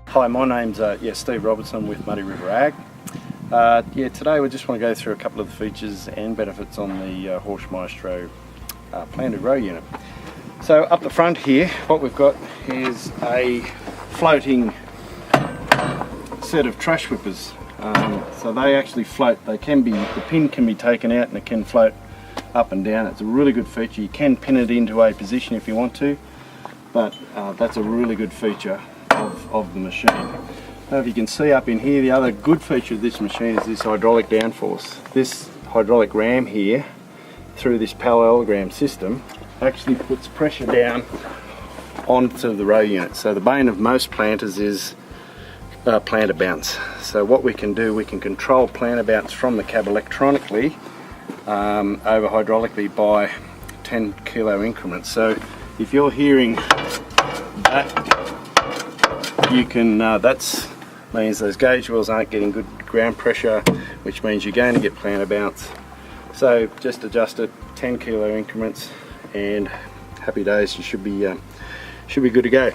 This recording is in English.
Hi, my name's Steve Robertson with Muddy River Ag. Today we just want to go through a couple of the features and benefits on the Horsch Maestro planted row unit. So up the front here, what we've got is a floating set of trash whippers. So they actually float. The pin can be taken out and it can float up and down. It's a really good feature. You can pin it into a position if you want to, but that's a really good feature of the machine. Now, if you can see up in here, the other good feature of this machine is this hydraulic downforce. This hydraulic ram here, through this parallelogram system, actually puts pressure down onto the row unit. So the bane of most planters is planter bounce. So what we can do, we can control planter bounce from the cab electronically over hydraulically by 10 kilo increments. So if you're hearing that, you can, that means those gauge wheels aren't getting good ground pressure, which means you're going to get planter bounce. So just adjust it 10 kilo increments and happy days, you should be good to go.